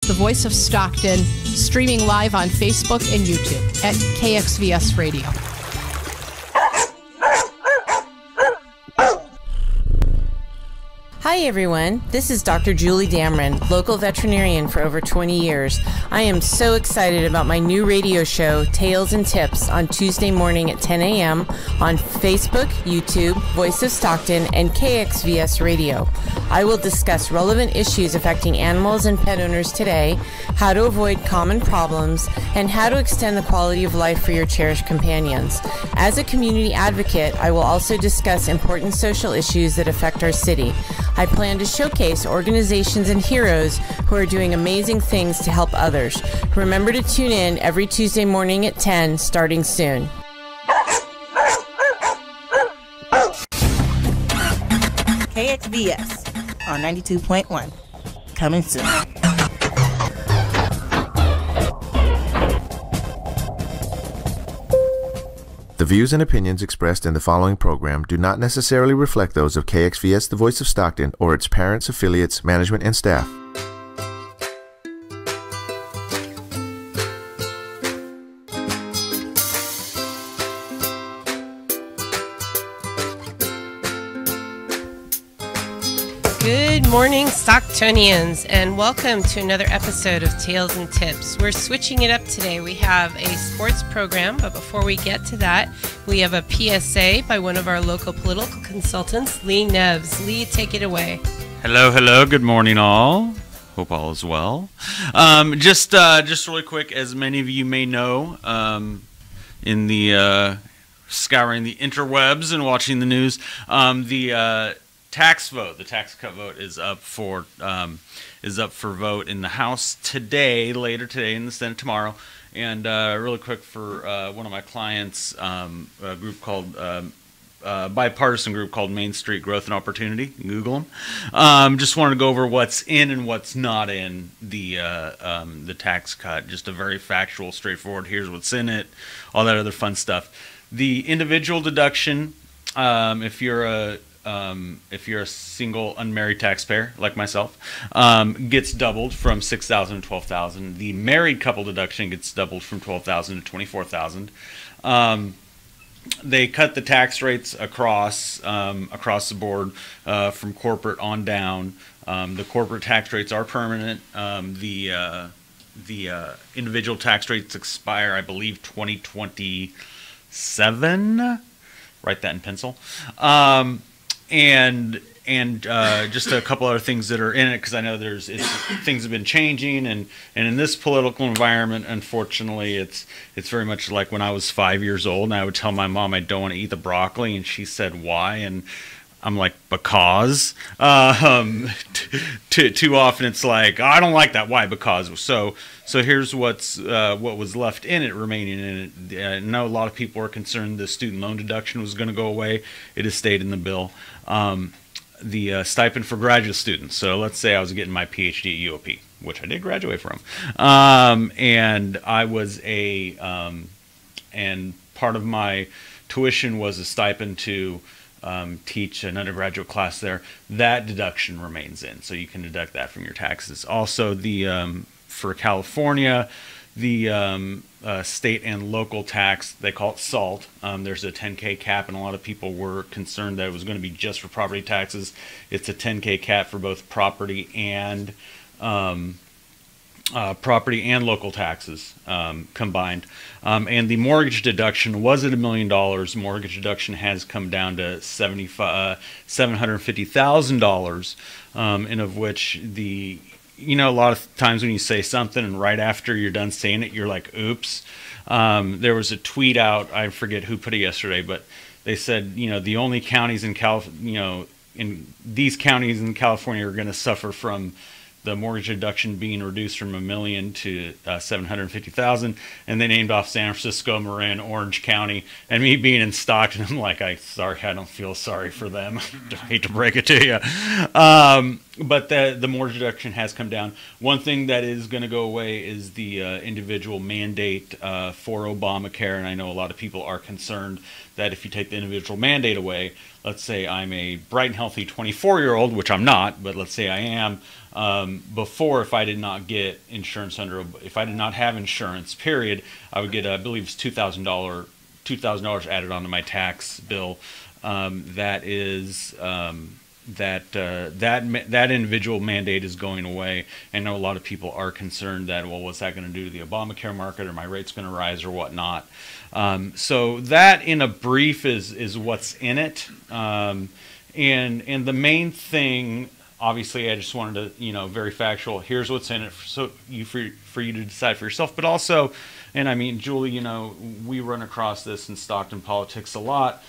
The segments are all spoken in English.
the voice of Stockton, streaming live on Facebook and YouTube at KXVS Radio. Hi everyone, this is Dr. Julie Damron, local veterinarian for over 20 years. I am so excited about my new radio show, Tales and Tips, on Tuesday morning at 10 a.m. on Facebook, YouTube, Voice of Stockton, and KXVS Radio. I will discuss relevant issues affecting animals and pet owners today, how to avoid common problems, and how to extend the quality of life for your cherished companions. As a community advocate, I will also discuss important social issues that affect our city. I plan to showcase organizations and heroes who are doing amazing things to help others. Remember to tune in every Tuesday morning at 10, starting soon. KXVS on 92.1. Coming soon. The views and opinions expressed in the following program do not necessarily reflect those of KXVS, the Voice of Stockton, or its parents, affiliates, management, and staff. Good morning, Stocktonians, and welcome to another episode of Tales and Tips. We're switching it up today. We have a sports program, but before we get to that, we have a PSA by one of our local political consultants, Lee Neves. Lee, take it away. Hello. Good morning, all. Hope all is well. Just really quick, as many of you may know, in the scouring the interwebs and watching the news, the tax cut vote is up for vote in the House today, later today, in the Senate tomorrow. And really quick, for one of my clients, a group called bipartisan group called Main Street Growth and Opportunity. Google them. Just wanted to go over what's in and what's not in the tax cut. Just a very factual, straightforward. Here's what's in it. All that other fun stuff. The individual deduction, if you're a single unmarried taxpayer like myself, gets doubled from $6,000 to $12,000. The married couple deduction gets doubled from $12,000 to $24,000. They cut the tax rates across the board, from corporate on down. The corporate tax rates are permanent. The individual tax rates expire, I believe, 2027. Write that in pencil. And just a couple other things that are in it, because I know things have been changing, and in this political environment, unfortunately, it's very much like when I was 5 years old, and I would tell my mom I don't want to eat the broccoli, and she said why, and I'm like, because. Too often it's like, I don't like that. Why? Because. So here's what was left in it, remaining in it. I know a lot of people are concerned the student loan deduction was going to go away. It has stayed in the bill. The stipend for graduate students. So let's say I was getting my PhD at UOP, which I did graduate from, and I was and part of my tuition was a stipend to teach an undergraduate class there. That deduction remains in, so you can deduct that from your taxes. Also, for California, the state and local tax, they call it SALT. There's a 10K cap, and a lot of people were concerned that it was going to be just for property taxes. It's a 10K cap for both property and local taxes combined. And the mortgage deduction was at $1 million. Mortgage deduction has come down to $750,000, and of which a lot of times when you say something and right after you're done saying it, you're like, oops. There was a tweet out, I forget who put it yesterday, but they said, the only counties in these counties in California are going to suffer from the mortgage deduction being reduced from $1 million to $750,000, and they named off San Francisco, Marin, Orange County, and me being in Stockton, I'm like, I don't feel sorry for them. I hate to break it to you. But the mortgage deduction has come down. One thing that is going to go away is the individual mandate for Obamacare, and I know a lot of people are concerned that if you take the individual mandate away, let's say I'm a bright and healthy 24-year-old, which I'm not, but let's say I am. Before, if I did not get insurance if I did not have insurance, period, I would get, I believe it's $2,000 added onto my tax bill. That is that individual mandate is going away. I know a lot of people are concerned that, well, what's that going to do to the Obamacare market? Are my rates going to rise or whatnot? So that, in a brief, is what's in it. And the main thing, obviously, I just wanted to, very factual. Here's what's in it, for you to decide for yourself. But also, and I mean, Julie, we run across this in Stockton politics a lot.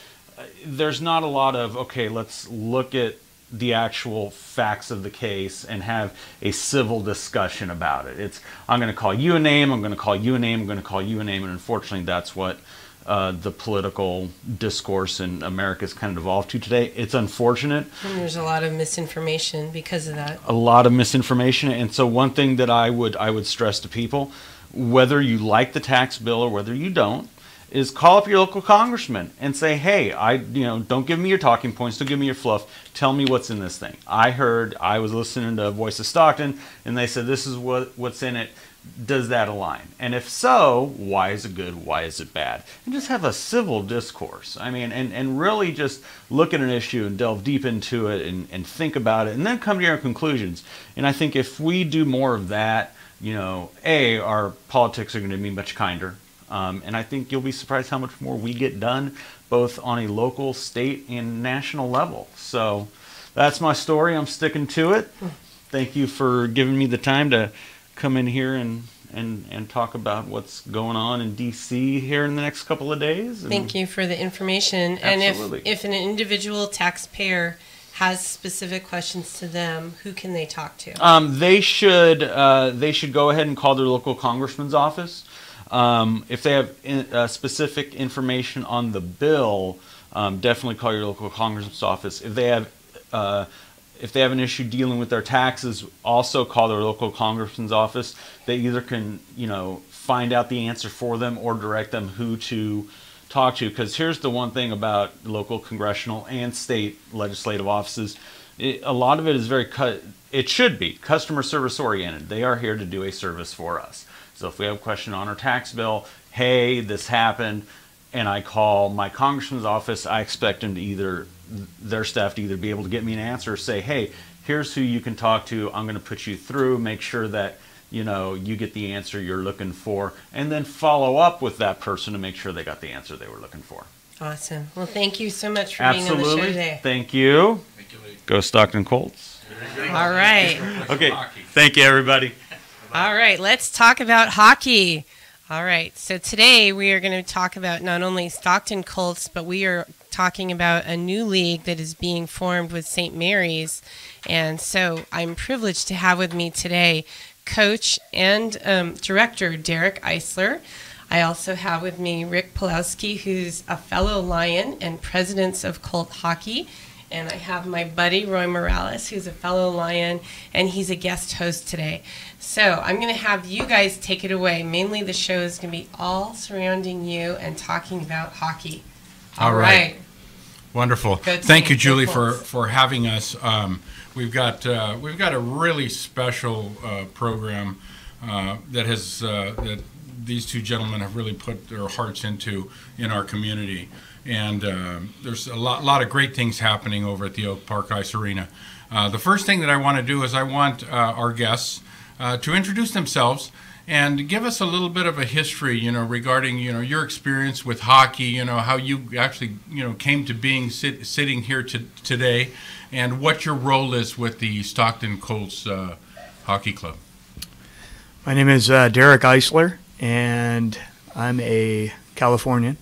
There's not a lot of, okay, let's look at the actual facts of the case and have a civil discussion about it. It's, I'm going to call you a name, I'm going to call you a name, I'm going to call you a name, and unfortunately that's what the political discourse in America has kind of evolved to today. It's unfortunate. And there's a lot of misinformation because of that. A lot of misinformation, and so one thing that I would stress to people, whether you like the tax bill or whether you don't, is call up your local congressman and say, hey, don't give me your talking points, don't give me your fluff, tell me what's in this thing. I was listening to Voice of Stockton, and they said this is what's in it. Does that align? And if so, why is it good? Why is it bad? And just have a civil discourse. I mean, and really just look at an issue and delve deep into it and think about it, and then come to your conclusions. And I think if we do more of that, our politics are going to be much kinder. And I think you'll be surprised how much more we get done, both on a local, state, and national level. So that's my story. I'm sticking to it. Thank you for giving me the time to come in here and talk about what's going on in D.C. here in the next couple of days. Thank you for the information. Absolutely. And if an individual taxpayer has specific questions to them, who can they talk to? They should go ahead and call their local congressman's office. If they have specific information on the bill, definitely call your local congressman's office. If they have an issue dealing with their taxes, also call their local congressman's office. They either can, find out the answer for them or direct them who to talk to. Because here's the one thing about local congressional and state legislative offices. A lot of it is it should be customer service oriented. They are here to do a service for us. So if we have a question on our tax bill, hey, this happened, and I call my congressman's office, I expect them to their staff to either be able to get me an answer or say, hey, here's who you can talk to. I'm going to put you through, make sure that, you get the answer you're looking for, and then follow up with that person to make sure they got the answer they were looking for. Awesome. Well, thank you so much for being on the show today. Thank you. Go Stockton Colts. All right. Okay. Thank you, everybody. All right, let's talk about hockey. All right, so today we are going to talk about not only Stockton Colts, but we are talking about a new league that is being formed with St. Mary's. And so I'm privileged to have with me today Coach and Director Derek Eisler. I also have with me Rick Pelascki, who's a fellow Lion and president of Colt Hockey. And I have my buddy Roy Morales, who's a fellow Lion, and he's a guest host today. So I'm going to have you guys take it away. Mainly the show is going to be all surrounding you and talking about hockey. All right. Wonderful. Thank you, Julie, for for having us. We've got a really special program that these two gentlemen have really put their hearts into in our community. And there's a lot of great things happening over at the Oak Park Ice Arena. The first thing that I want to do is I want our guests to introduce themselves and give us a little bit of a history, regarding, your experience with hockey, how you actually, came to being sitting here today, and what your role is with the Stockton Colts Hockey Club. My name is Derek Eisler, and I'm a Californian.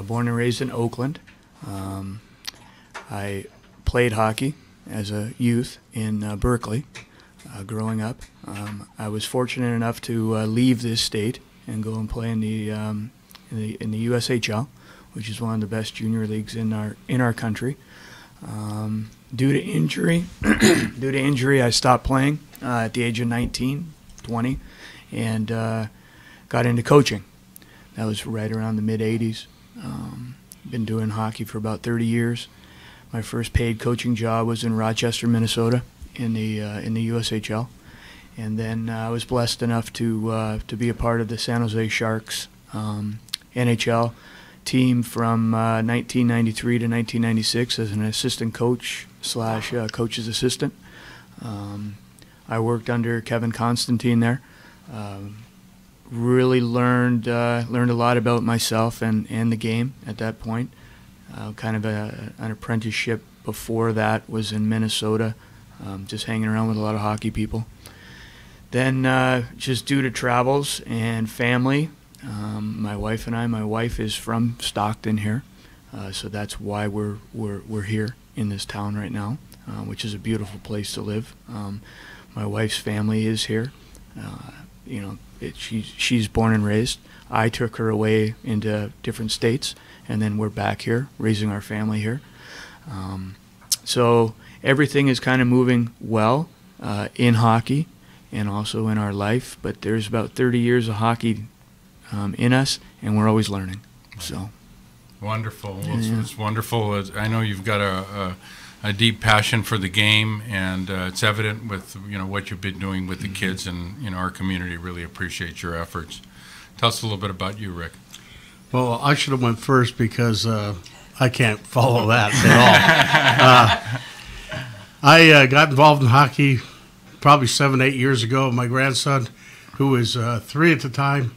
Born and raised in Oakland. I played hockey as a youth in Berkeley growing up. I was fortunate enough to leave this state and go and play in the USHL, which is one of the best junior leagues in our country. Due to injury, I stopped playing at the age of 19, 20, and got into coaching. That was right around the mid-'80s. Been doing hockey for about 30 years. My first paid coaching job was in Rochester, Minnesota, in the USHL, and then I was blessed enough to be a part of the San Jose Sharks NHL team from 1993 to 1996 as an assistant coach / coach's assistant. I worked under Kevin Constantine there. Really learned a lot about myself and the game at that point. Kind of an apprenticeship before that was in Minnesota, just hanging around with a lot of hockey people. Then just due to travels and family, my wife is from Stockton here, so that's why we're here in this town right now, which is a beautiful place to live. My wife's family is here. She's born and raised. I took her away into different states, and then we're back here, raising our family here. So everything is kind of moving well in hockey and also in our life, but there's about 30 years of hockey in us, and we're always learning. So wonderful. Well, it's wonderful. I know you've got a deep passion for the game, and it's evident with what you've been doing with the kids, and our community really appreciates your efforts. Tell us a little bit about you, Rick. Well, I should have went first because I can't follow that at all. I got involved in hockey probably 7-8 years ago. My grandson, who was 3 at the time,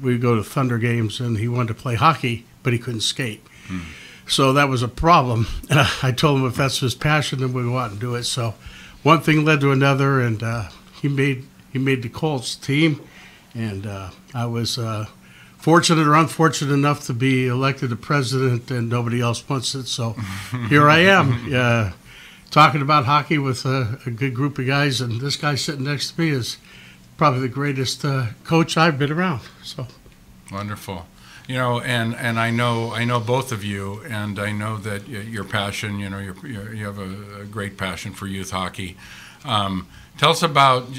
we'd go to Thunder games, and he wanted to play hockey, but he couldn't skate. So that was a problem. I told him if that's his passion, then we'll go out and do it. So one thing led to another, and he made the Colts team, and I was fortunate or unfortunate enough to be elected the president, and nobody else wants it. So here I am, talking about hockey with a good group of guys, and this guy sitting next to me is probably the greatest coach I've been around. So wonderful. And I know both of you, and I know that your passion, you have a great passion for youth hockey. Tell us about,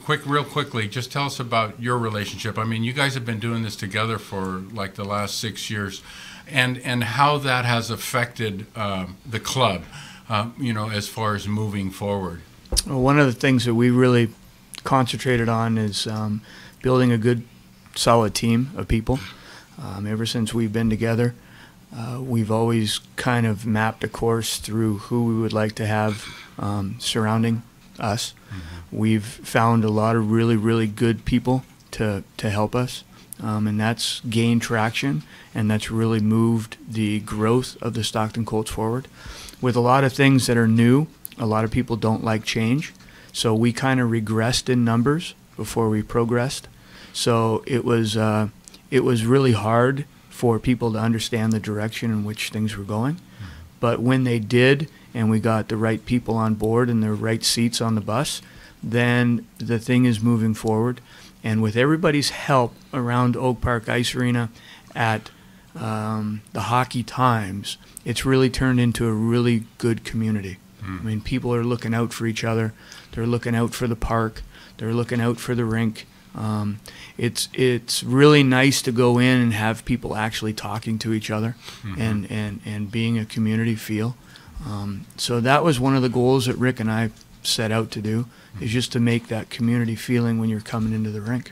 real quickly, just tell us about your relationship. I mean, you guys have been doing this together for like the last 6 years, and how that has affected the club, as far as moving forward. Well, one of the things that we really concentrated on is building a good, solid team of people. Ever since we've been together, we've always kind of mapped a course through who we would like to have surrounding us. We've found a lot of really, really good people to help us, and that's gained traction, and that's really moved the growth of the Stockton Colts forward. With a lot of things that are new, a lot of people don't like change, so we kind of regressed in numbers before we progressed. So it was really hard for people to understand the direction in which things were going. But when they did, and we got the right people on board and the right seats on the bus, then the thing is moving forward. And with everybody's help around Oak Park Ice Arena at the Hockey Times, it's really turned into a really good community. I mean, people are looking out for each other. They're looking out for the park. They're looking out for the rink. It's really nice to go in and have people actually talking to each other and being a community feel. So that was one of the goals that Rick and I set out to do, is just to make that community feeling when you're coming into the rink.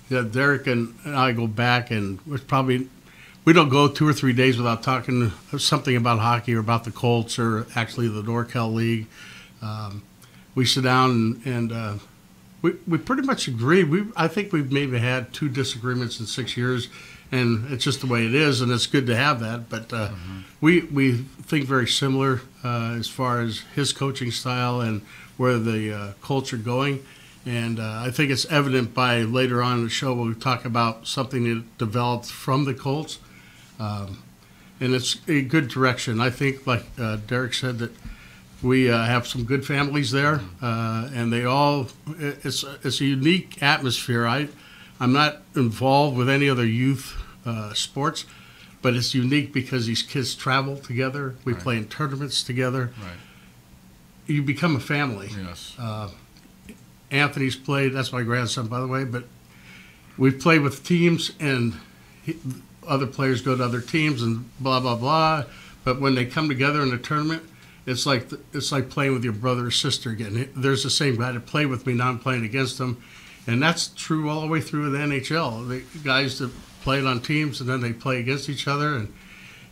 Yeah, Derek and I go back, and we don't go 2 or 3 days without talking something about hockey or about the Colts or actually the NorCal League. We sit down and we pretty much agree. I think we've maybe had 2 disagreements in 6 years, and it's just the way it is, and it's good to have that. But we think very similar as far as his coaching style and where the Colts are going. And I think it's evident by later on in the show when we talk about something that developed from the Colts. And it's a good direction. I think, like Derek said, that we have some good families there, and it's a unique atmosphere. I'm not involved with any other youth sports, but it's unique because these kids travel together. We play in tournaments together. Right. You become a family. Yes. Anthony's played. That's my grandson, by the way. But we've played with teams, and other players go to other teams, and blah blah blah. But when they come together in a tournament, it's like playing with your brother or sister again. There's the same guy to play with me. Now I'm playing against them, and that's true all the way through the NHL. The guys that played on teams, and then they play against each other, and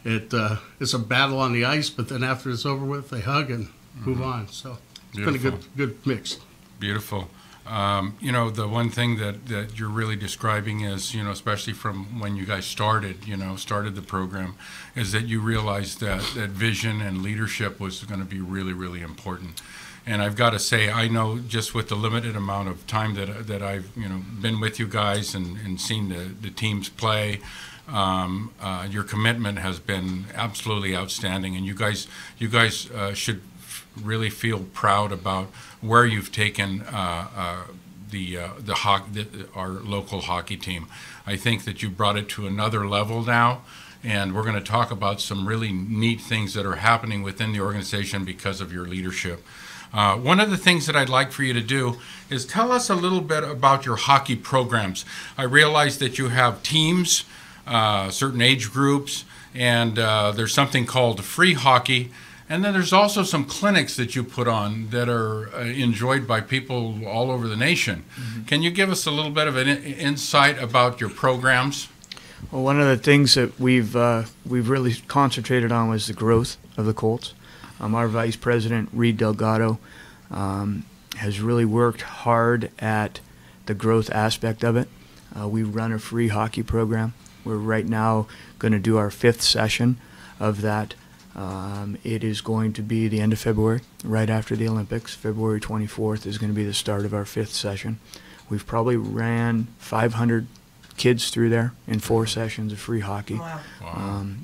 it's a battle on the ice. But then after it's over with, they hug and move on. So it's been a good mix. Beautiful. The one thing that you're really describing is, especially from when you guys started the program, is that you realized that vision and leadership was going to be really, really important. And I've got to say, I know just with the limited amount of time that I've been with you guys and seen the teams play, your commitment has been absolutely outstanding, and you guys should really feel proud about where you've taken our local hockey team. I think that you brought it to another level now, and we're going to talk about some really neat things that are happening within the organization because of your leadership. One of the things that I'd like for you to do is tell us a little bit about your hockey programs. I realize that you have teams, certain age groups, and there's something called free hockey. And then there's also some clinics that you put on that are enjoyed by people all over the nation. Mm-hmm. Can you give us a little bit of an insight about your programs? Well, one of the things that we've really concentrated on was the growth of the Colts. Our vice president, Reed Delgado, has really worked hard at the growth aspect of it. We run a free hockey program. We're right now going to do our 5th session of that. It is going to be the end of February, right after the Olympics. February 24th is going to be the start of our 5th session. We've probably ran 500 kids through there in 4 sessions of free hockey. Wow.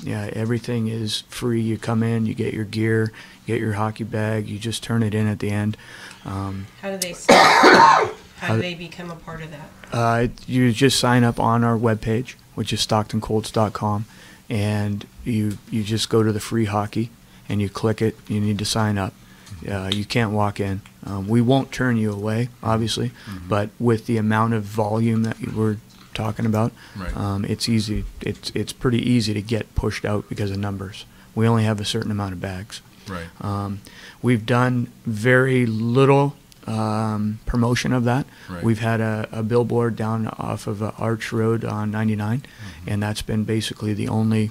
Everything is free. You come in, you get your gear, you get your hockey bag, you just turn it in at the end. How do they start? How do they become a part of that? You just sign up on our webpage, which is stocktoncolts.com. And you just go to the free hockey and you click it. You need to sign up. You can't walk in. We won't turn you away, obviously, but with the amount of volume that we're talking about, it's easy. It's pretty easy to get pushed out because of numbers. We only have a certain amount of bags. Right. We've done very little promotion of that. Right. We've had a billboard down off of Arch Road on 99, and that's been basically the only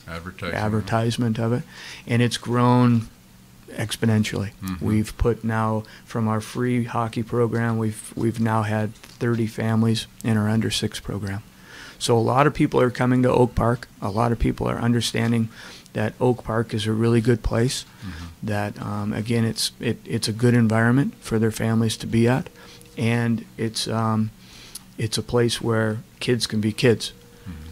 advertisement of it, and it's grown exponentially. We've put now, from our free hockey program, we've now had 30 families in our under 6 program. So a lot of people are coming to Oak Park. A lot of people are understanding that Oak Park is a really good place, that again it's a good environment for their families to be at, and it's a place where kids can be kids,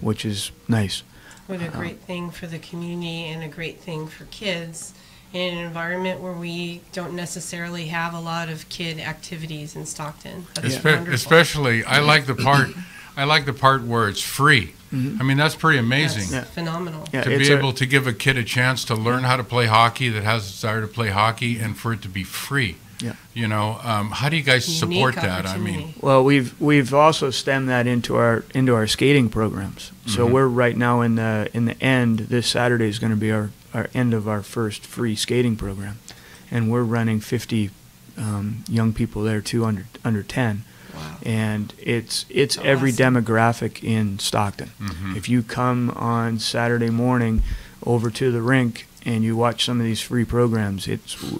which is nice. What a great thing for the community and a great thing for kids in an environment where we don't necessarily have a lot of kid activities in Stockton. That's wonderful. Especially, I like the part where it's free. I mean, that's pretty amazing. That's phenomenal. To be able to give a kid a chance to learn how to play hockey, that has a desire to play hockey, and for it to be free. How do you guys support that? I mean, well, we've also stemmed that into our skating programs. So we're right now in the end. This Saturday is going to be our end of our first free skating program, and we're running 50 young people there too, under 10. Wow. And it's every demographic in Stockton. If you come on Saturday morning over to the rink and you watch some of these free programs,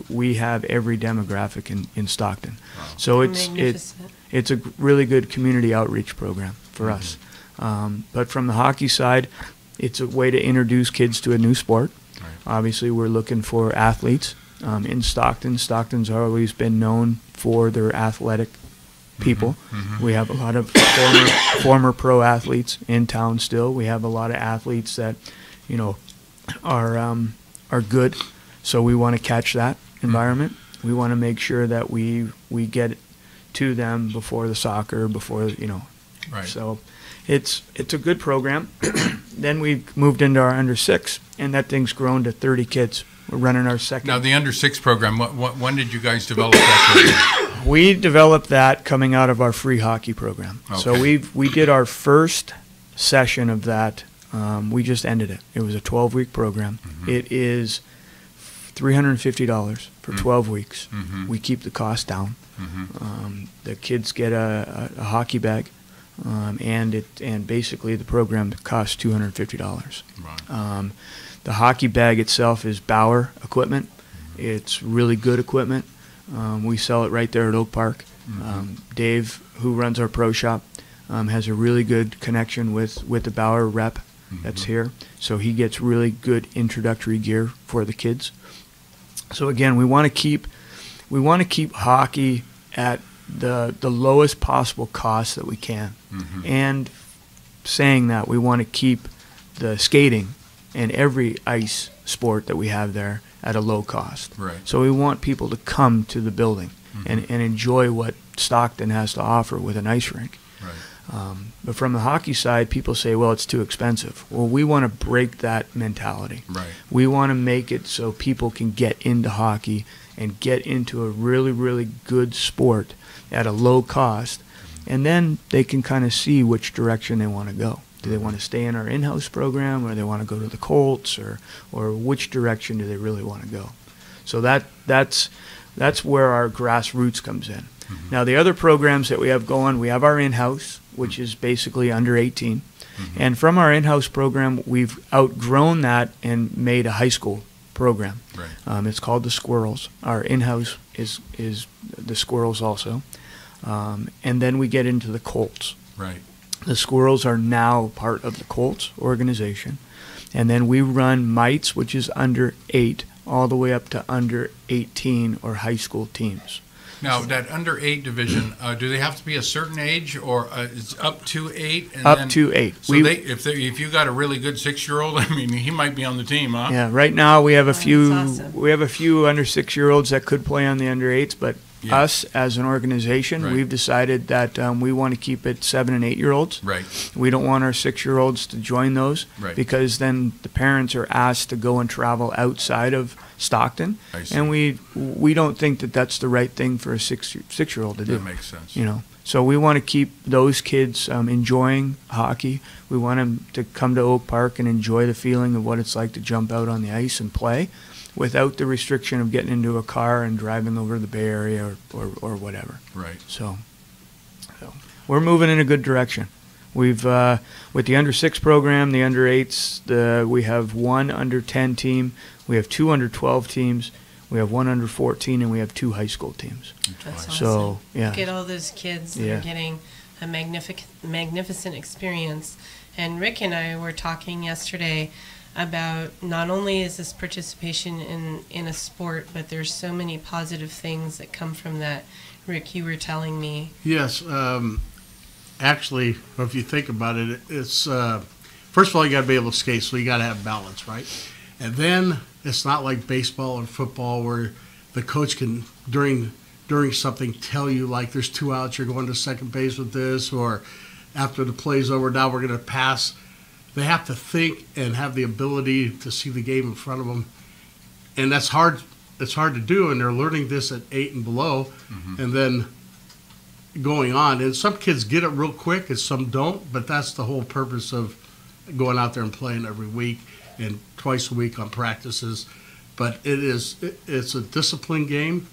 we have every demographic in Stockton. Wow. So it's a really good community outreach program for us. But from the hockey side, it's a way to introduce kids to a new sport. Right. Obviously, we're looking for athletes in Stockton. Stockton's always been known for their athletic people. We have a lot of former pro athletes in town still. We have a lot of athletes that, are good. So we want to catch that environment. We want to make sure that we get to them before the soccer, Right. So it's a good program. then we moved into our under 6, and that thing's grown to 30 kids. We're running our second. Now, the under 6 program, when did you guys develop that program? We developed that coming out of our free hockey program. Okay. So we did our first session of that. We just ended it. It was a 12-week program. Mm-hmm. It is $350 for 12 weeks. Mm-hmm. We keep the cost down. Mm-hmm. The kids get a hockey bag, and basically the program costs $250. Right. The hockey bag itself is Bauer equipment. It's really good equipment. We sell it right there at Oak Park. Dave, who runs our pro shop, has a really good connection with the Bauer rep that's here. So he gets really good introductory gear for the kids. So again, we want to keep hockey at the lowest possible cost that we can. And saying that, we want to keep the skating and every ice sport that we have there at a low cost. Right. So we want people to come to the building and enjoy what Stockton has to offer with an ice rink. Right. But from the hockey side, people say, well, it's too expensive. Well, we want to break that mentality. Right. We want to make it so people can get into hockey and get into a really, really good sport at a low cost, and then they can kind of see which direction they want to go. Do they want to stay in our in-house program, or they want to go to the Colts, or which direction do they really want to go? So that's where our grassroots comes in. Now, the other programs that we have going, we have our in-house, which is basically under 18. And from our in-house program, we've outgrown that and made a high school program. Right. It's called the Squirrels. Our in-house is the Squirrels also. And then we get into the Colts. Right. The Squirrels are now part of the Colts organization. And then we run mites, which is under 8, all the way up to under 18 or high school teams. Now, that under 8 division, do they have to be a certain age, or it's up to 8? And Up to 8. So if you got a really good 6-year-old, I mean, he might be on the team, huh? Yeah, right now we have a few awesome. we have a few under 6-year-olds that could play on the under 8s, but Yeah. us as an organization, Right. we've decided that we want to keep it 7 and 8-year-olds. Right. We don't want our 6-year-olds to join those, Right. because then the parents are asked to go and travel outside of Stockton, I see. and we don't think that that's the right thing for a 6-year-old to do. That makes sense. You know, so we want to keep those kids enjoying hockey. We want them to come to Oak Park and enjoy the feeling of what it's like to jump out on the ice and play, without the restriction of getting into a car and driving over the Bay Area or whatever. Right. So we're moving in a good direction. We've with the under 6 program, the under 8s, we have one under 10 team, we have 2 under 12 teams, we have 1 under 14, and we have 2 high school teams. That's awesome. So yeah, Look at all those kids that Yeah. are getting a magnificent experience. And Rick and I were talking yesterday about not only is this participation in a sport, but there's so many positive things that come from that. Rick, you were telling me. Yes. Actually, if you think about it, it's first of all, you got to be able to skate, so you got to have balance, right? And then it's not like baseball or football where the coach can during something tell you, like, there's 2 outs, you're going to second base with this, or after the play's over, now we're going to pass. They have to think and have the ability to see the game in front of them, and that's hard. It's hard to do, and they're learning this at 8 and below, and then going on. And some kids get it real quick, and some don't. But that's the whole purpose of going out there and playing every week and twice a week on practices. But it's a disciplined game.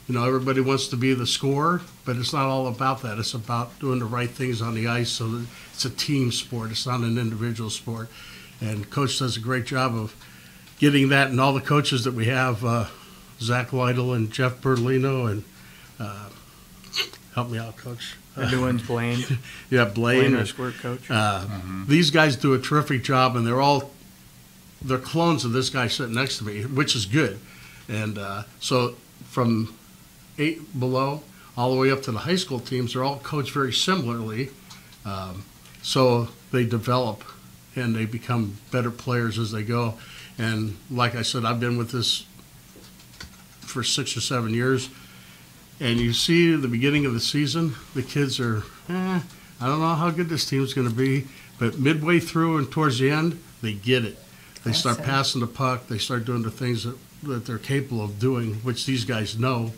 Everybody wants to be the scorer, but it's not all about that. It's about doing the right things on the ice. So that it's a team sport. It's not an individual sport. And Coach does a great job of getting that. And all the coaches that we have, Zach Lytle and Jeff Bertolino, and help me out, Coach. we're doing Blaine. Yeah, Blaine, our squirt coach. These guys do a terrific job, and they're clones of this guy sitting next to me, which is good. And so from 8 below all the way up to the high school teams, they're all coached very similarly. So they develop and they become better players as they go. And like I said, I've been with this for 6 or 7 years. And you see the beginning of the season, the kids are, I don't know how good this team's going to be. But midway through and towards the end, they get it. They start Awesome. passing the puck. They start doing the things that they're capable of doing, which these guys know,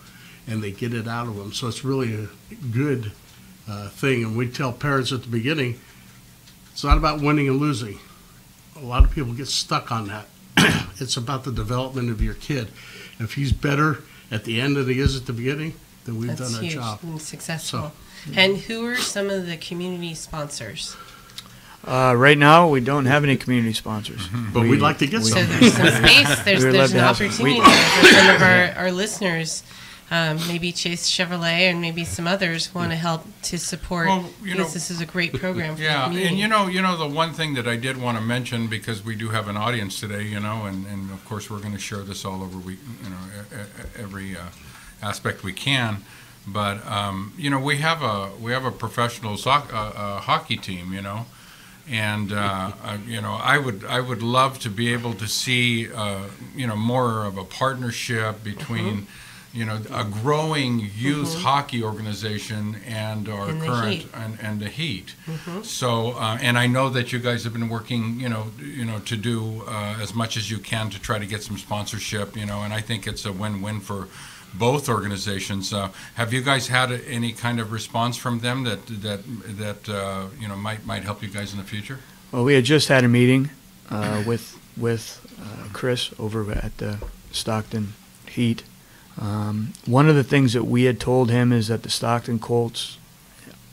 and they get it out of them. So it's really a good thing. And we tell parents at the beginning, it's not about winning and losing. A lot of people get stuck on that. It's about the development of your kid. If he's better at the end than he is at the beginning, then we've That's done our huge job. and successful. And who are some of the community sponsors? Right now, we don't have any community sponsors. But we'd like to get So some. there's some space. There's We would love an to have some. opportunity there for some of our listeners. Maybe Chase Chevrolet and maybe some others want to help to support. Well, you know- because this is a great program for the Yeah, community. and you know the one thing that I did want to mention, because we do have an audience today, you know, and of course we're going to share this all over every aspect we can. But you know, we have a professional hockey team, you know, and you know, I would love to be able to see you know, more of a partnership between. You know, a growing youth hockey organization and our And the current Heat. and the Heat. So, and I know that you guys have been working, you know, to do as much as you can to try to get some sponsorship, you know, and I think it's a win-win for both organizations. Have you guys had any kind of response from them that you know, might help you guys in the future? Well, we had just had a meeting with Chris over at the Stockton Heat. One of the things that we had told him is that the Stockton Colts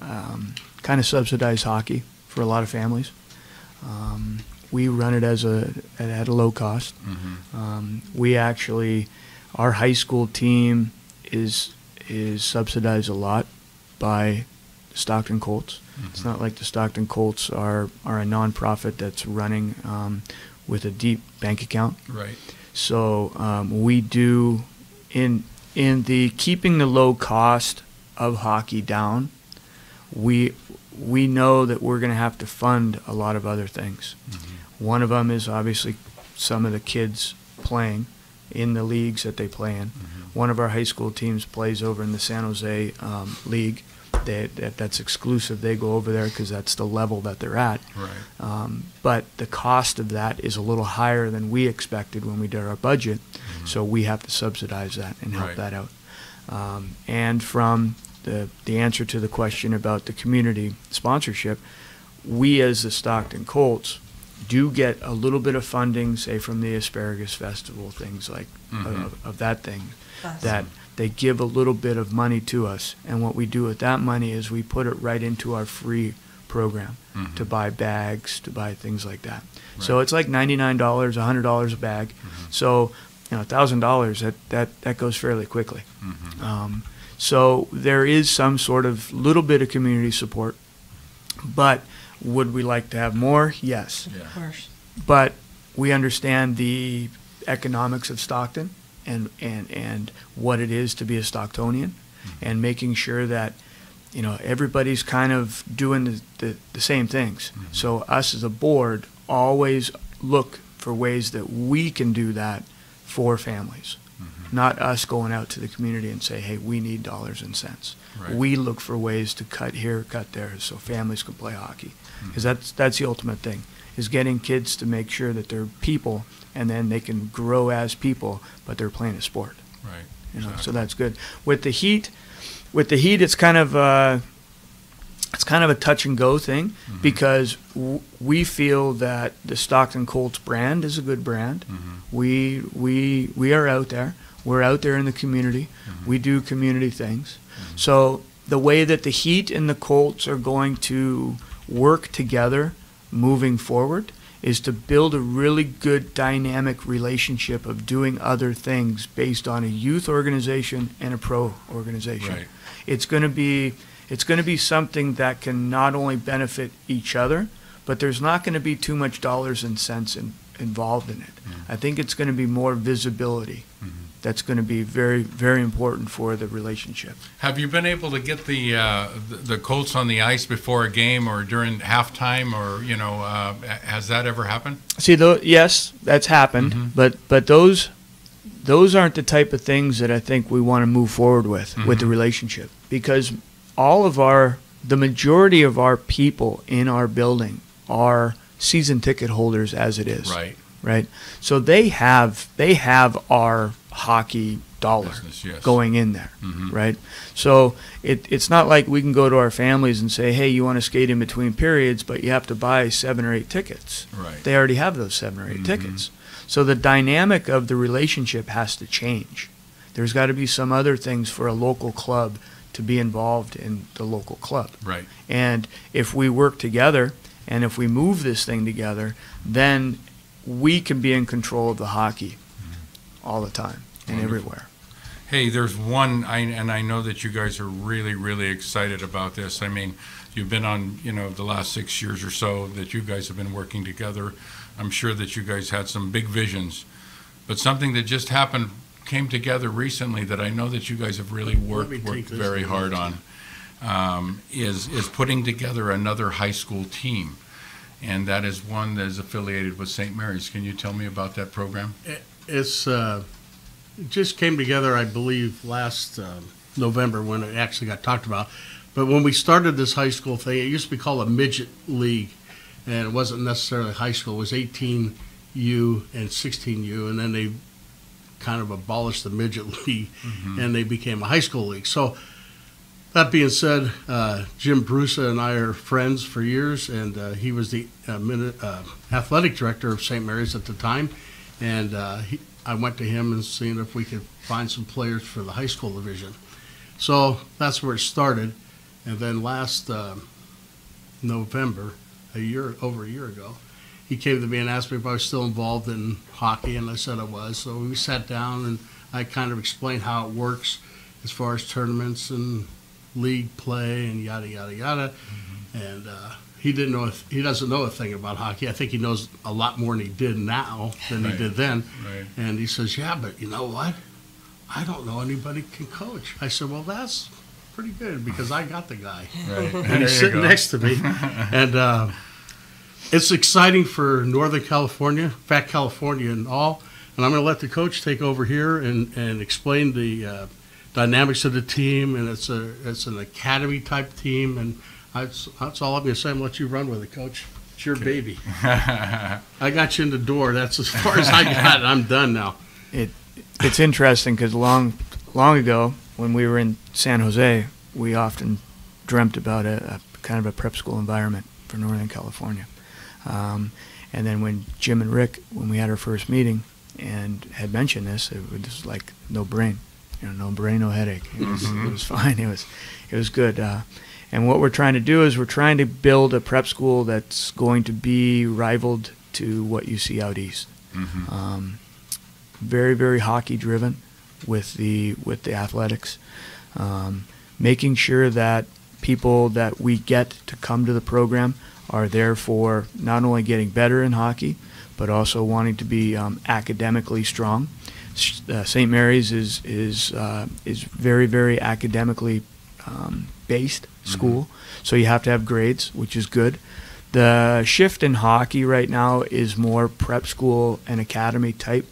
kind of subsidize hockey for a lot of families. We run it at a low cost. We actually, our high school team is subsidized a lot by the Stockton Colts. It's not like the Stockton Colts are a nonprofit that's running with a deep bank account. Right. So we do. In the keeping the low cost of hockey down, we know that we're going to have to fund a lot of other things. One of them is obviously some of the kids playing in the leagues that they play in. One of our high school teams plays over in the San Jose league. That's exclusive. They go over there because that's the level that they're at. Right. But the cost of that is a little higher than we expected when we did our budget, so we have to subsidize that and help Right. that out. And from the answer to the question about the community sponsorship, we as the Stockton Colts do get a little bit of funding, say from the Asparagus Festival, things like of that thing, that they give a little bit of money to us, and what we do with that money is we put it right into our free program to buy bags, to buy things like that. So it's like $99, $100 a bag. So you know, $1,000 that goes fairly quickly. So there is some sort of little bit of community support, but would we like to have more? Yes. Yeah. Of course. But we understand the economics of Stockton and what it is to be a Stocktonian, and making sure that, you know, everybody's kind of doing the same things. So us as a board always look for ways that we can do that for families, not us going out to the community and say, hey, we need dollars and cents. Right. We look for ways to cut here, cut there, so families can play hockey, because that's the ultimate thing, is getting kids to make sure that they're people, and then they can grow as people, but they're playing a sport. Right. You know, so Exactly. that's good. With the Heat, it's kind of a touch and go thing, because we feel that the Stockton Colts brand is a good brand. We are out there. We're out there in the community. We do community things. So the way that the Heat and the Colts are going to work together moving forward is to build a really good dynamic relationship of doing other things based on a youth organization and a pro organization. Right. It's going to be something that can not only benefit each other, but there's not going to be too much dollars and cents involved in it. I think it's going to be more visibility. That's going to be very, very important for the relationship. Have you been able to get the Colts on the ice before a game or during halftime, or you know, has that ever happened? See, yes, that's happened, but those aren't the type of things that I think we want to move forward with the relationship, because the majority of our people in our building are season ticket holders as it is. Right. Right. So they have our hockey dollar Business, yes. going in there, Mhm. right? So it's not like we can go to our families and say, hey, you want to skate in between periods, but you have to buy 7 or 8 tickets. Right. They already have those 7 or 8 tickets. So the dynamic of the relationship has to change. There's got to be some other things for a local club to be involved in the local club. Right. And if we work together and if we move this thing together, then we can be in control of the hockey all the time and Wonderful. everywhere. Hey, there's one, and I know that you guys are really, really excited about this. I mean, you've been on, the last 6 years or so that you guys have been working together. I'm sure that you guys had some big visions, but something that just came together recently that I know that you guys have really worked very hard on is putting together another high school team, and that is one that is affiliated with St. Mary's. Can you tell me about that program? It just came together, I believe, last November when it actually got talked about. But when we started this high school thing, it used to be called a midget league, and it wasn't necessarily high school. It was 18U and 16U, and then they kind of abolished the midget league, and they became a high school league. So that being said, Jim Brusa and I are friends for years, and he was the athletic director of St. Mary's at the time, and I went to him and seen if we could find some players for the high school division. So that's where it started. And then last November, over a year ago, he came to me and asked me if I was still involved in hockey, and I said I was. So we sat down and I kind of explained how it works as far as tournaments and league play and yada, yada, yada. And he doesn't know a thing about hockey. I think he knows a lot more than he did now than he did then. Right. And he says, yeah, but you know what? I don't know anybody can coach. I said, well, that's pretty good because I got the guy. Right. And he's sitting next to me. And it's exciting for Northern California, Fat California and all. And I'm going to let the coach take over here and explain the dynamics of the team. And it's an academy type team. And that's all I'm going to say. I'm going to let you run with it, Coach. It's your baby. I got you in the door. That's as far as I got it. I'm done now. It's interesting because long ago when we were in San Jose, we often dreamt about a kind of a prep school environment for Northern California. And then when Jim and Rick, when we had our first meeting and had mentioned this, it was like no brain, no brain, no headache. It was fine. It was good. And what we're trying to do is we're trying to build a prep school that's going to be rivaled to what you see out east. Very, very hockey driven with the athletics, making sure that people that we get to come to the program are there for not only getting better in hockey, but also wanting to be academically strong. St. Mary's is very, very academically based school, so you have to have grades, which is good. The shift in hockey right now is more prep school and academy type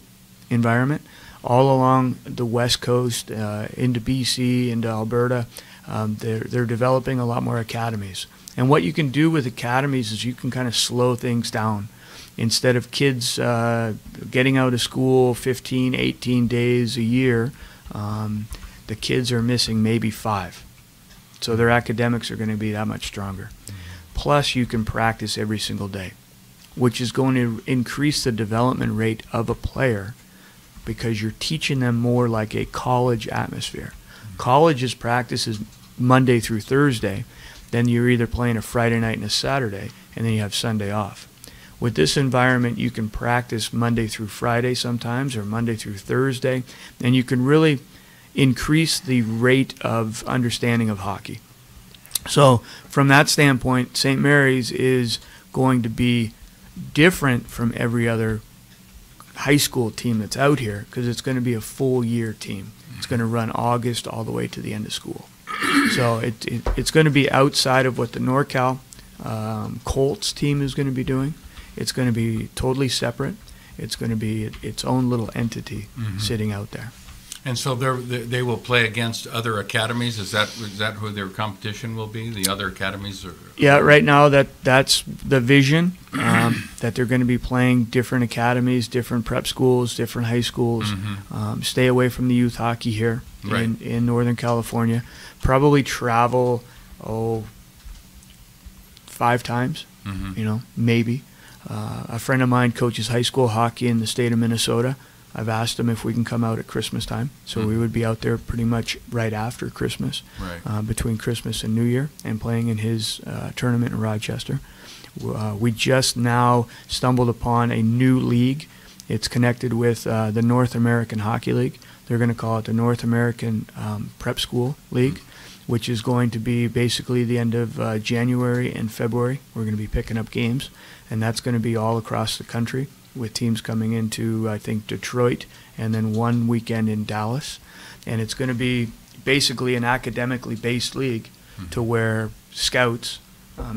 environment. All along the West Coast, into BC, into Alberta, they're developing a lot more academies. And what you can do with academies is you can kind of slow things down. Instead of kids getting out of school 15, 18 days a year, the kids are missing maybe 5. So their academics are going to be that much stronger. Plus, you can practice every single day, which is going to increase the development rate of a player because you're teaching them more like a college atmosphere. College's practice is Monday through Thursday. Then you're either playing a Friday night and a Saturday, and then you have Sunday off. With this environment, you can practice Monday through Friday sometimes, or Monday through Thursday, and you can really increase the rate of understanding of hockey. So from that standpoint, St. Mary's is going to be different from every other high school team that's out here because it's going to be a full year team. It's going to run August all the way to the end of school. So it's going to be outside of what the NorCal Colts team is going to be doing. It's going to be totally separate. It's going to be its own little entity sitting out there. And so they will play against other academies. Is that who their competition will be? The other academies? Yeah, right now that's the vision, that they're going to be playing different academies, different prep schools, different high schools. Stay away from the youth hockey here in Northern California. Probably travel 5 times, maybe. A friend of mine coaches high school hockey in the state of Minnesota. I've asked him if we can come out at Christmas time. So we would be out there pretty much right after Christmas, between Christmas and New Year, and playing in his tournament in Rochester. We just now stumbled upon a new league. It's connected with the North American Hockey League. They're going to call it the North American Prep School League, which is going to be basically the end of January and February. We're going to be picking up games, and that's going to be all across the country, with teams coming into, I think, Detroit, and then one weekend in Dallas. And it's going to be basically an academically based league to where scouts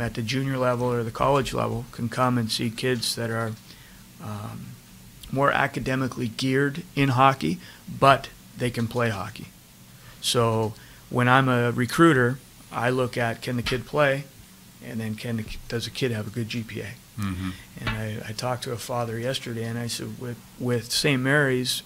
at the junior level or the college level can come and see kids that are more academically geared in hockey, but they can play hockey. So when I'm a recruiter, I look at, can the kid play, and then does the kid have a good GPA? And I talked to a father yesterday, and I said, with St. Mary's,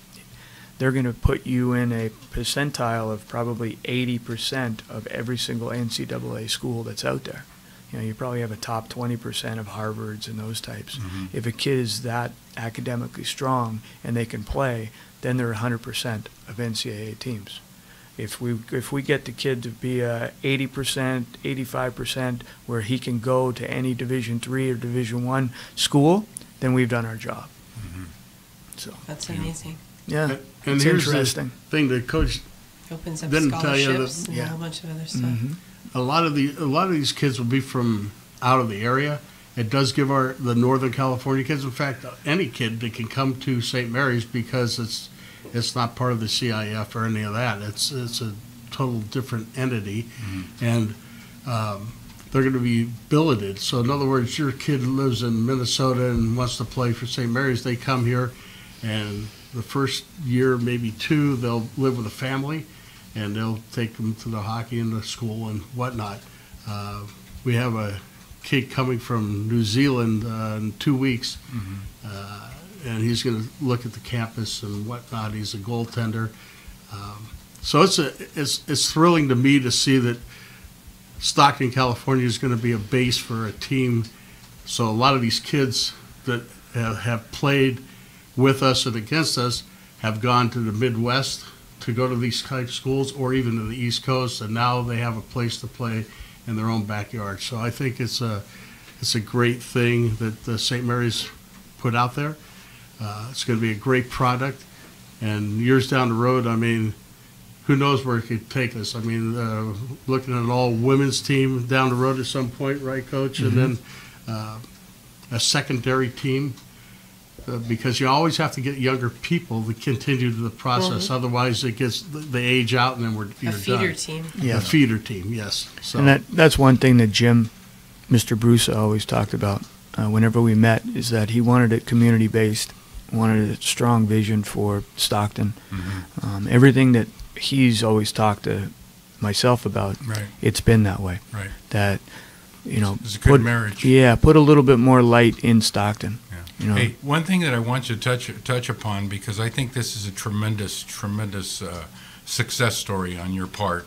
they're going to put you in a percentile of probably 80% of every single NCAA school that's out there. You probably have a top 20% of Harvards and those types. If a kid is that academically strong and they can play, then they're 100% of NCAA teams. If we get the kid to be 80%, 85%, where he can go to any Division III or Division I school, then we've done our job. So that's amazing. And Yeah, it's here's interesting. The thing that Coach opens up didn't tell you scholarships and a whole bunch of other stuff. A lot of these kids will be from out of the area. It does give the Northern California kids, in fact, any kid that can come to St. Mary's, because it's not part of the CIF or any of that. It's a total different entity, and they're going to be billeted. So in other words, your kid lives in Minnesota and wants to play for St. Mary's, they come here, and the first year, maybe 2, they'll live with a family, and they'll take them to the hockey and the school and whatnot. We have a kid coming from New Zealand in 2 weeks, and he's going to look at the campus and whatnot. He's a goaltender. So it's thrilling to me to see that Stockton, California is going to be a base for a team. So a lot of these kids that have played with us and against us have gone to the Midwest to go to these type schools, or even to the East Coast, and now they have a place to play in their own backyard. So I think it's a great thing that St. Mary's put out there. It's going to be a great product, and years down the road, I mean, who knows where it could take us. I mean, looking at an all-women's team down the road at some point, right, Coach? And then a secondary team, because you always have to get younger people to continue the process. Otherwise, it gets they age out, and then you're a feeder done. team. Yeah. A feeder team, yes. So. And that's one thing that Mr. Bruce always talked about whenever we met, is that he wanted it community-based, wanted a strong vision for Stockton. Everything that he's always talked to myself about, it's been that way. Right. That, it's a good marriage. Yeah, put a little bit more light in Stockton. Hey, one thing that I want you to touch upon, because I think this is a tremendous success story on your part.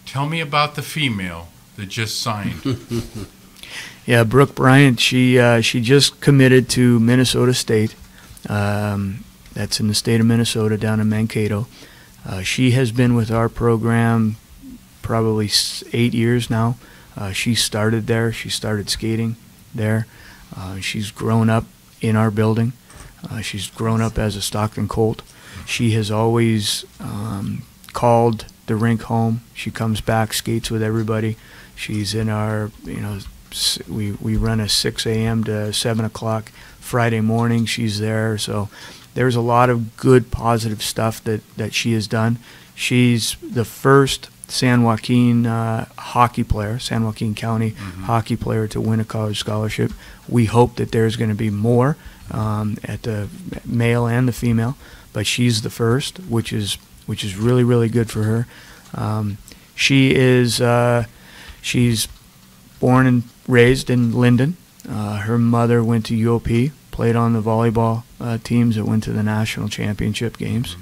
Tell me about the female that just signed. Yeah, Brooke Bryant. She just committed to Minnesota State. That's in the state of Minnesota, down in Mankato. She has been with our program probably 8 years now. She started there. She started skating there. She's grown up in our building. She's grown up as a Stockton Colt. She has always called the rink home. She comes back, skates with everybody. She's in our, we run a 6 a.m. to 7 o'clock Friday morning. She's there. So there's a lot of good, positive stuff that she has done. She's the first San Joaquin hockey player, San Joaquin County hockey player to win a college scholarship. We hope that there's going to be more at the male and the female, but she's the first, which is which is really, really good for her. She's born and raised in Linden. Her mother went to UOP, played on the volleyball teams that went to the national championship games.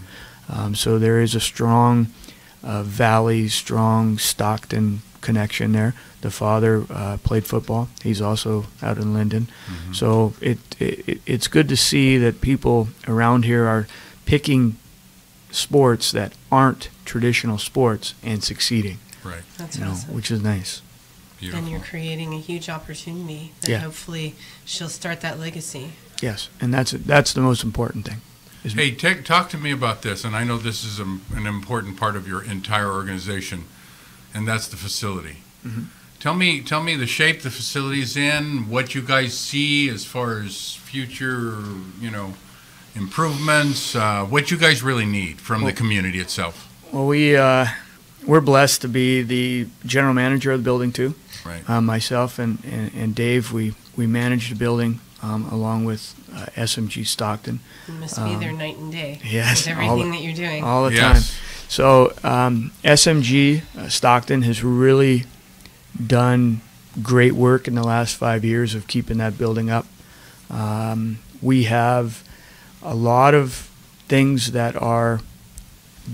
So there is a strong Valley, strong Stockton connection there. The father played football. He's also out in Linden. So it's good to see that people around here are picking sports that aren't traditional sports and succeeding. Right. That's awesome. Which is nice. Beautiful. And you're creating a huge opportunity that hopefully she'll start that legacy. Yes, and that's the most important thing. Hey, talk to me about this, and I know this is an important part of your entire organization, and that's the facility. Tell me the shape the facility's in, what you guys see as far as future, improvements, what you guys really need from the community itself. Well, we're blessed to be the general manager of the building too. Right. Myself and Dave, we manage the building along with SMG Stockton. You must be there night and day. Yes, with everything that you're doing. all the time. So SMG Stockton has really done great work in the last 5 years of keeping that building up. We have a lot of things that are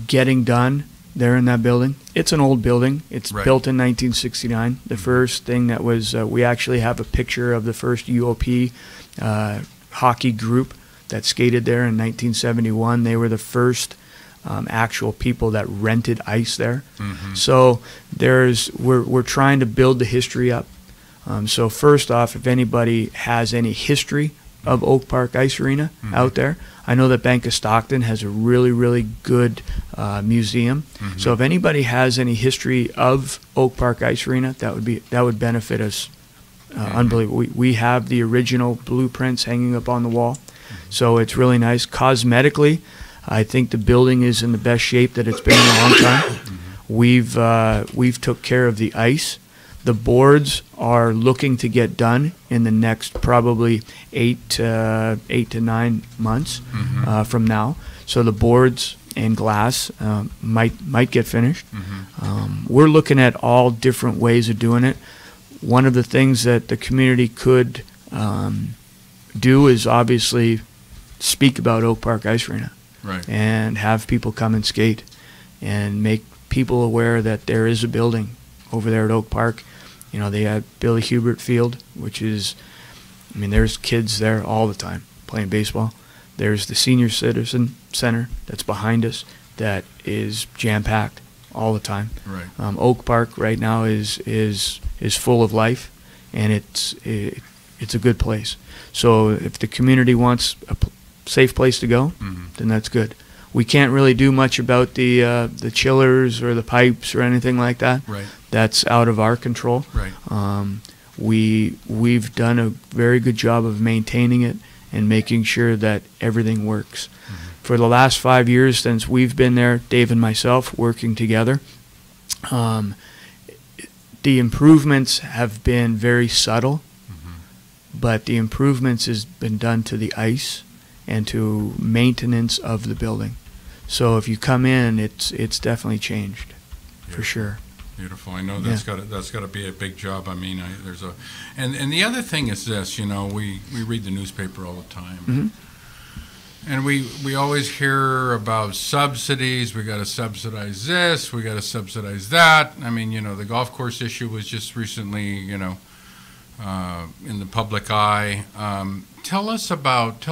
getting done there in that building. It's an old building. It's built in 1969. The first thing that was, we actually have a picture of the first UOP hockey group that skated there in 1971. They were the first actual people that rented ice there. So we're trying to build the history up. So first off, if anybody has any history of Oak Park Ice Arena out there, I know that Bank of Stockton has a really, really good museum. So if anybody has any history of Oak Park Ice Arena, that would benefit us unbelievable. We have the original blueprints hanging up on the wall, so it's really nice. Cosmetically, I think the building is in the best shape that it's been in a long time. We've took care of the ice. The boards are looking to get done in the next probably 8 to 9 months from now. So the boards and glass might get finished. We're looking at all different ways of doing it. One of the things that the community could do is obviously speak about Oak Park Ice Arena, and have people come and skate and make people aware that there is a building over there at Oak Park. They have Billy Hubert Field, which is, there's kids there all the time playing baseball. There's the Senior Citizen Center that's behind us that is jam-packed all the time. Oak Park right now is full of life, and it's a good place. So if the community wants a safe place to go, then that's good. We can't really do much about the chillers or the pipes or anything like that. That's out of our control. We've done a very good job of maintaining it and making sure that everything works. For the last 5 years since we've been there, Dave and myself working together, the improvements have been very subtle, but the improvements has been done to the ice and to maintenance of the building. So if you come in, it's definitely changed, for sure. Beautiful. I know that's got to be a big job. There's and the other thing is this. We read the newspaper all the time, and we always hear about subsidies. We got to subsidize this. We got to subsidize that. The golf course issue was just recently, in the public eye. Tell us about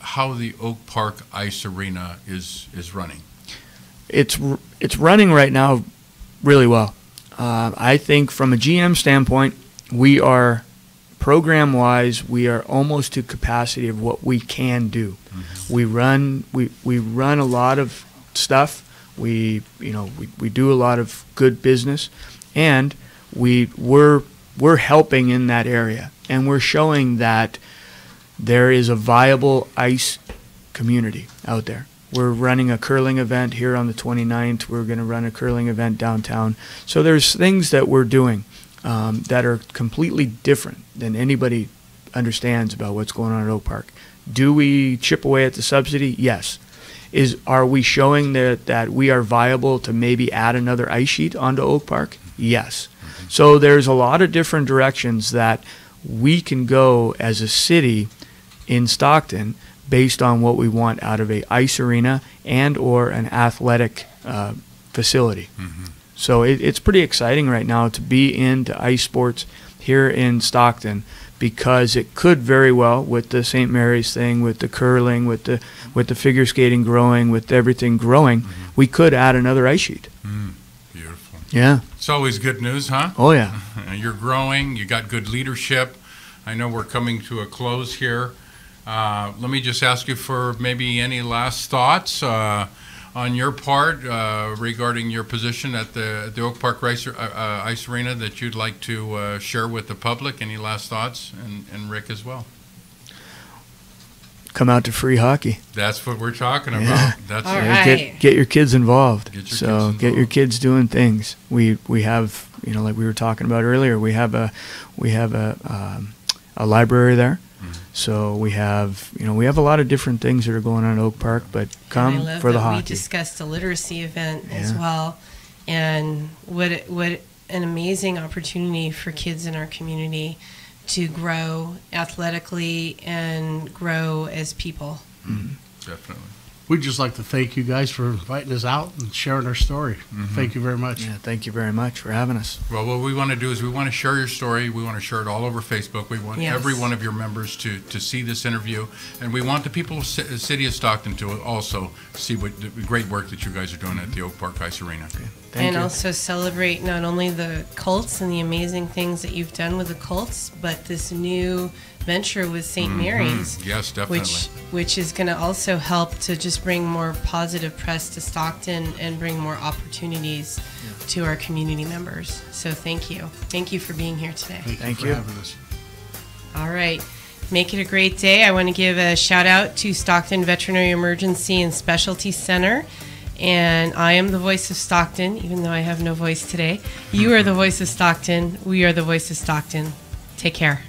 how the Oak Park Ice Arena is running. It's running right now really well. I think from a GM standpoint, we are program-wise, we are almost to capacity of what we can do. We run a lot of stuff. We do a lot of good business, and we're helping in that area, and we're showing that there is a viable ice community out there. We're running a curling event here on the 29th. We're going to run a curling event downtown. So there's things that we're doing that are completely different than anybody understands about what's going on at Oak Park. Do we chip away at the subsidy? Yes. are we showing that we are viable to maybe add another ice sheet onto Oak Park? Yes. So there's a lot of different directions that we can go as a city in Stockton based on what we want out of a ice arena and or an athletic facility. So it's pretty exciting right now to be into ice sports here in Stockton, because it could very well, with the St. Mary's thing, with the curling, with the figure skating growing, with everything growing, we could add another ice sheet. Beautiful. Yeah. It's always good news, huh? Oh, yeah. You're growing. You got good leadership. I know we're coming to a close here. Let me just ask you for maybe any last thoughts on your part regarding your position at the Oak Park Ice Arena that you'd like to share with the public. Any last thoughts? And Rick as well. Come out to free hockey. That's what we're talking about. Yeah. That's All it. right. Get your kids involved. Get Get your kids doing things. We have, like we were talking about earlier, we have a library there. So we have a lot of different things that are going on at Oak Park, but come And I love for the that hockey. We discussed a literacy event as Yeah. well, and what an amazing opportunity for kids in our community to grow athletically and grow as people. Definitely. We'd just like to thank you guys for inviting us out and sharing our story. Thank you very much. Yeah, thank you very much for having us. Well, what we want to do is we want to share your story. We want to share it all over Facebook. We want Yes. every one of your members to see this interview. And we want the people of the city of Stockton to also see what the great work that you guys are doing at the Oak Park Ice Arena. Thank And you. also celebrate not only the Colts and the amazing things that you've done with the Colts, but this new venture with St. Mary's. Yes, definitely. Which is going to also help to just bring more positive press to Stockton and bring more opportunities to our community members. So thank you. Thank you for being here today. Thank for you. having us. All right. Make it a great day. I want to give a shout out to Stockton Veterinary Emergency and Specialty Center. And I am the voice of Stockton, even though I have no voice today. You are the voice of Stockton. We are the voice of Stockton. Take care.